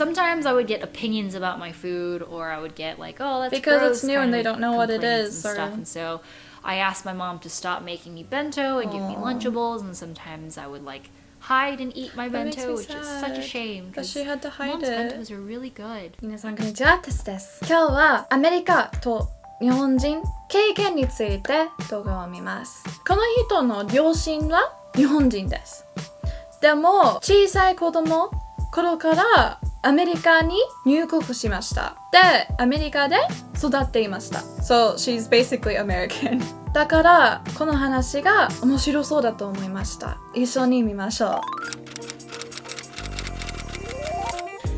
Sometimes I would get opinions about my food, or I would get like, oh, that's because gross, it's new and they don't know what it is and stuff. And so I asked my mom to stop making me bento and give me Lunchables, and sometimes I would like hide and eat my bento, which is such a shame because she had to hide mom's it. bentos are really good. 皆さんこんにちは、てすです。今日はアメリカと日本人経験について動画を見ます。この人の両親は日本人です。でも小さい頃からアメリカに入国しました。で、アメリカで育っていました。So, she's basically American. だから、この話が面白そうだと思いました。一緒に見ましょう。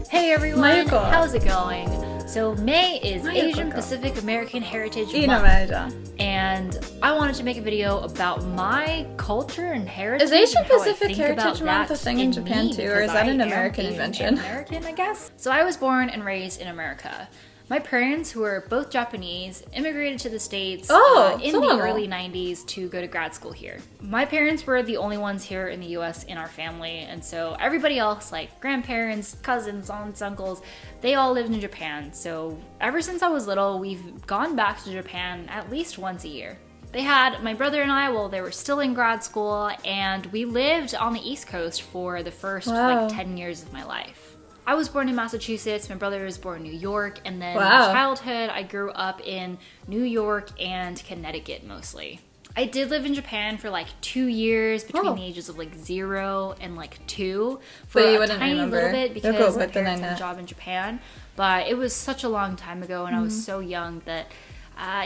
Hey everyone, how's it going? So May is Asian Pacific American Heritage Month, and I wanted to make a video about my culture and heritage. Is Asian Pacific Heritage Month a thing in Japan too, or is that an American invention? American, I guess. So I was born and raised in America. My parents, who were both Japanese, immigrated to the States in the early 90s to go to grad school here. My parents were the only ones here in the US in our family, and so everybody else, like grandparents, cousins, aunts, uncles, they all lived in Japan. So ever since I was little, we've gone back to Japan at least once a year. They had my brother and I, well, they were still in grad school, and we lived on the East Coast for the first like 10 years of my life. I was born in Massachusetts, my brother was born in New York, and then in childhood I grew up in New York and Connecticut mostly. I did live in Japan for like 2 years between the ages of like 0 and like 2 for a tiny little bit because my parents had a job in Japan, but it was such a long time ago and I was so young that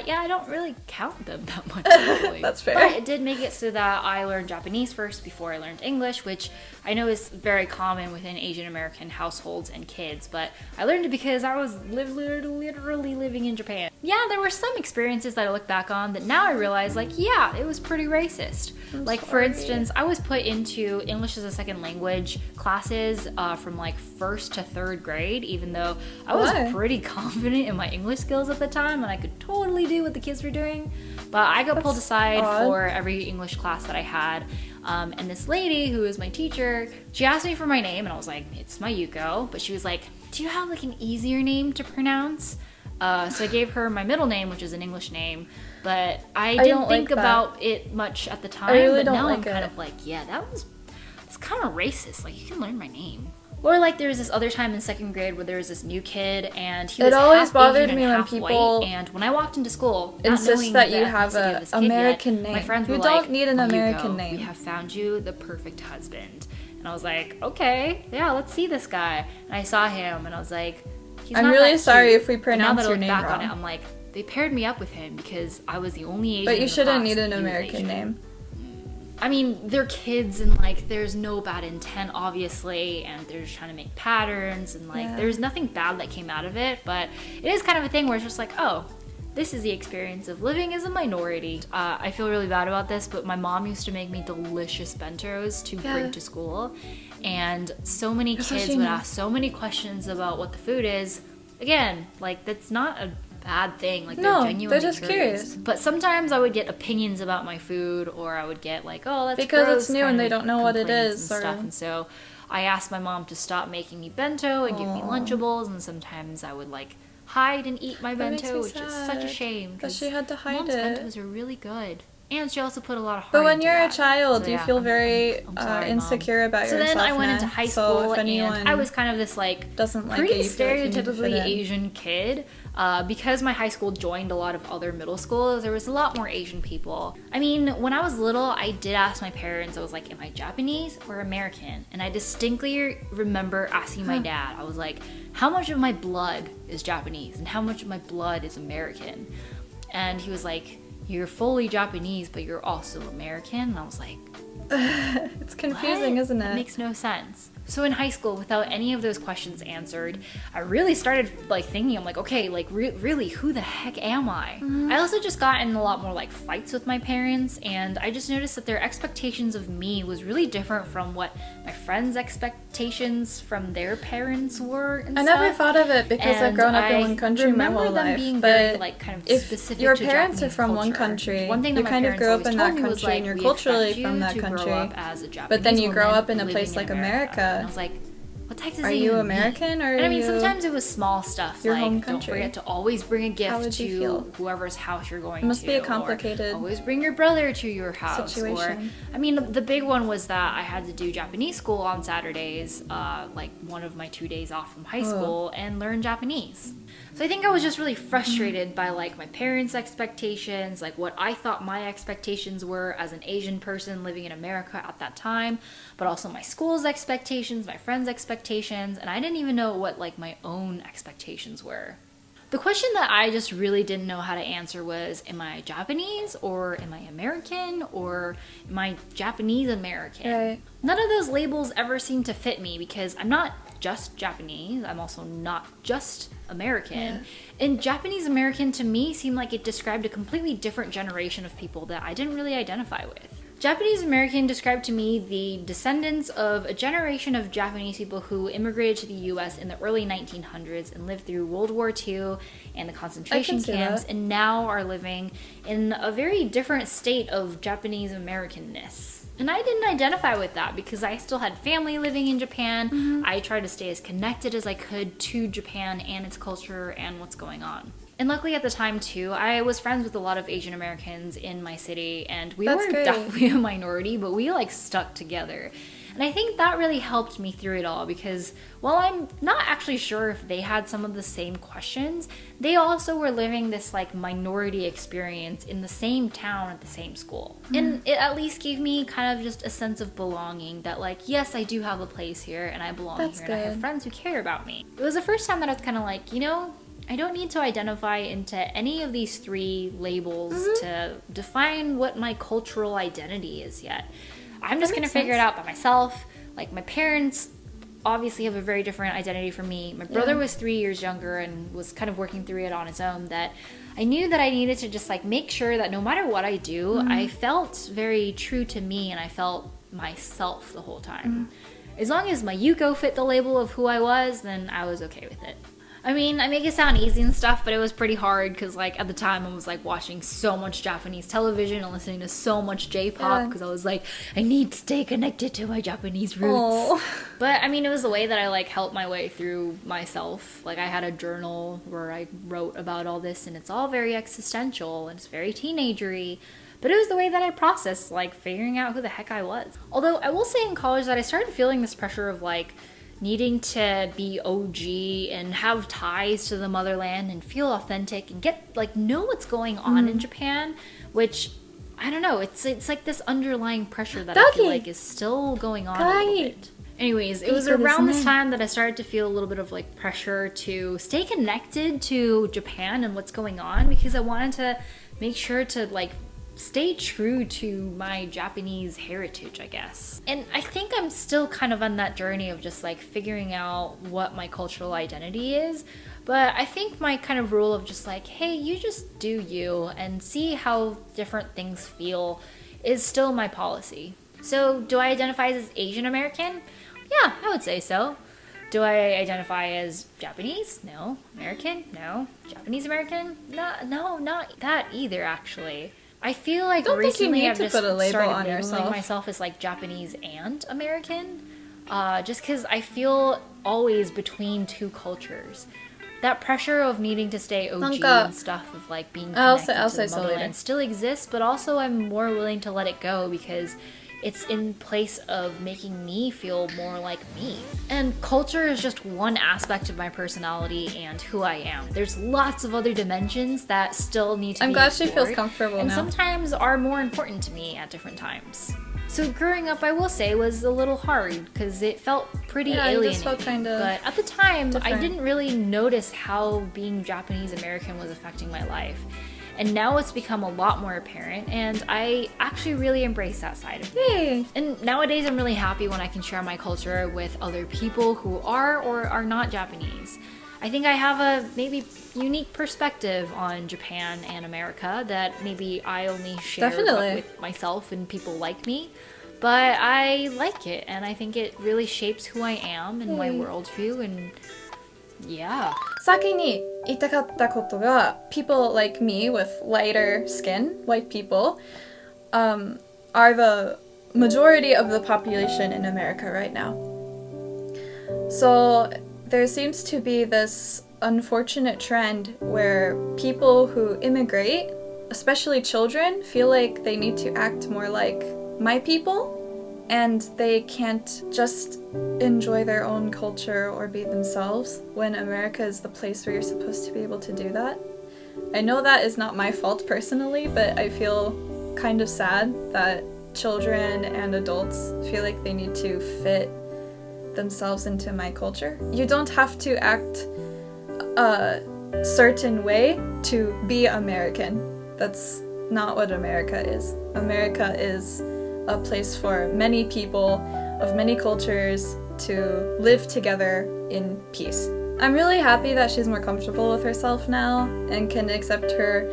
yeah, I don't really count them that much actually. That's fair. But it did make it so that I learned Japanese first before I learned English, which I know is very common within Asian American households and kids, but I learned it because I was literally living in Japan. Yeah, there were some experiences that I look back on that now I realize, like, yeah, it was pretty racist. For instance, I was put into English as a second language classes from like 1st to 3rd grade, even though I was pretty confident in my English skills at the time and I could totally do what the kids were doing. But I got pulled aside for every English class that I had. And this lady who was my teacher, she asked me for my name and I was like, it's Mayuko. But she was like, do you have like an easier name to pronounce? So I gave her my middle name, which is an English name, but I didn't think about it much at the time, but now I'm kind of like, yeah, it's kind of racist, like you can learn my name. Or like there was this other time in 2nd grade where there was this new kid and he was half Asian and half white, and when I walked into school, insist that you have an American name. My friends were like, you don't need an American name. We have found you the perfect husband. And I was like, okay, yeah, let's see this guy. And I saw him and I was like, I'm really sorry if we pronounce your name wrong. Now that I look back on it, I'm like, they paired me up with him because I was the only Asian in the class. But you shouldn't need an American name. I mean, they're kids and like there's no bad intent obviously, and they're just trying to make patterns and like there's nothing bad that came out of it, but it is kind of a thing where it's just like, oh, this is the experience of living as a minority. I feel really bad about this, but my mom used to make me delicious bentos to bring to school, and so many kids would ask so many questions about what the food is. Again, like that's not a bad thing, like they're genuinely they're just curious. But sometimes I would get opinions about my food, or I would get like, oh, that's because gross, it's new and they don't know what it is and stuff. And so I asked my mom to stop making me bento and give me Lunchables, and sometimes I would like hide and eat my bento, which is such a shame because she had to hide mom's it. bentos are really good. And she also put a lot of heart But when into you're that. a child, so, you feel very sorry, insecure about yourself. So then I went into high school, so and I was kind of this like pretty stereotypically Asian kid. Because my high school joined a lot of other middle schools, there was a lot more Asian people. I mean, when I was little, I did ask my parents, I was like, am I Japanese or American? And I distinctly remember asking my dad, I was like, how much of my blood is Japanese and how much of my blood is American? And he was like, you're fully Japanese, but you're also American. And I was like, it's confusing, isn't it? That makes no sense. So in high school, without any of those questions answered, I really started like thinking, I'm like, okay, like really, who the heck am I? I also just got in a lot more like fights with my parents, and I just noticed that their expectations of me was really different from what my friends' expectations from their parents were and I stuff. never thought of it because I've grown up in one country my whole life. Being but very, like, kind of if your parents are from one country, you kind of grew up in that country and you're culturally from that country. But then you grow up in a place like America. And I was like, What tax does Are it you even mean? American or And I mean, you sometimes it was small stuff your like home don't country? forget to always bring a How gift would you to feel? whoever's house you're going It must to. be a or complicated always bring your brother to your house. situation. Or I mean, the big one was that I had to do Japanese school on Saturdays, like one of my 2 days off from high school, and learn Japanese. So I think I was just really frustrated by like my parents' expectations, like what I thought my expectations were as an Asian person living in America at that time, but also my school's expectations, my friends' expectations, and I didn't even know what like my own expectations were. The question that I just really didn't know how to answer was, am I Japanese or am I American or am I Japanese American? Right. None of those labels ever seem to fit me because I'm not just Japanese, I'm also not just American. Yeah. And Japanese American to me seemed like it described a completely different generation of people that I didn't really identify with. Japanese American described to me the descendants of a generation of Japanese people who immigrated to the US in the early 1900s and lived through World War II and the concentration camps and now are living in a very different state of Japanese Americanness. And I didn't identify with that because I still had family living in Japan. I tried to stay as connected as I could to Japan and its culture and what's going on. And luckily at the time too, I was friends with a lot of Asian Americans in my city, and we were definitely a minority, but we like stuck together. And I think that really helped me through it all because while I'm not actually sure if they had some of the same questions, they also were living this like minority experience in the same town at the same school. And it at least gave me kind of just a sense of belonging that like, yes, I do have a place here and I belong here and I have friends who care about me. It was the first time that I was kind of like, you know, I don't need to identify into any of these three labels to define what my cultural identity is yet. I'm just gonna figure it out by myself. Like my parents obviously have a very different identity from me. My brother was 3 years younger and was kind of working through it on his own, that I knew that I needed to just like make sure that no matter what I do, I felt very true to me and I felt myself the whole time. As long as my Yuko fit the label of who I was, then I was okay with it. I mean, I make it sound easy and stuff, but it was pretty hard because, like, at the time I was, like, watching so much Japanese television and listening to so much J-pop because I was like, I need to stay connected to my Japanese roots. But, I mean, it was the way that I, like, helped my way through myself. Like, I had a journal where I wrote about all this, and it's all very existential, and it's very teenagery. But it was the way that I processed, like, figuring out who the heck I was. Although, I will say in college that I started feeling this pressure of, like, needing to be OG and have ties to the motherland and feel authentic and get like know what's going on in Japan, which I don't know, it's like this underlying pressure that I feel like is still going on a little bit. Anyways, it was around this time that I started to feel a little bit of like pressure to stay connected to Japan and what's going on because I wanted to make sure to like stay true to my Japanese heritage, I guess. And I think I'm still kind of on that journey of just like figuring out what my cultural identity is. But I think my kind of rule of just like, hey, you just do you and see how different things feel is still my policy. So do I identify as Asian American? Yeah, I would say so. Do I identify as Japanese? No. American? No. Japanese American? No, not that either, actually. I feel like recently I've just started labeling myself as like Japanese and American, just because I feel always between two cultures. That pressure of needing to stay OG and stuff of like being connected to the motherland still exists, but also I'm more willing to let it go because it's in place of making me feel more like me. And culture is just one aspect of my personality and who I am. There's lots of other dimensions that still need to be explored. I'm glad she feels comfortable and now. Sometimes are more important to me at different times. So growing up, I will say, was a little hard because it felt pretty alienating. Felt but at the time, I didn't really notice how being Japanese American was affecting my life. And now it's become a lot more apparent, and I actually really embrace that side of me. And nowadays I'm really happy when I can share my culture with other people who are or are not Japanese. I think I have a maybe unique perspective on Japan and America that maybe I only share with myself and people like me. But I like it, and I think it really shapes who I am and my worldview, and yeah. 先に言いたかったことが people like me with lighter skin, white people, are the majority of the population in America right now. So there seems to be this unfortunate trend where people who immigrate, especially children, feel like they need to act more like my people and they can't just enjoy their own culture or be themselves when America is the place where you're supposed to be able to do that. I know that is not my fault personally, but I feel kind of sad that children and adults feel like they need to fit themselves into my culture. You don't have to act a certain way to be American. That's not what America is. America is a place for many people of many cultures to live together in peace. I'm really happy that she's more comfortable with herself now and can accept her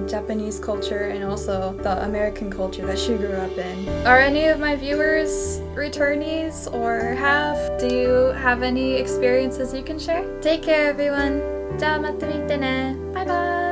Japanese culture and also the American culture that she grew up in. Are any of my viewers returnees or do you have any experiences you can share? Take care everyone. じゃあまた見てね。バイバイ。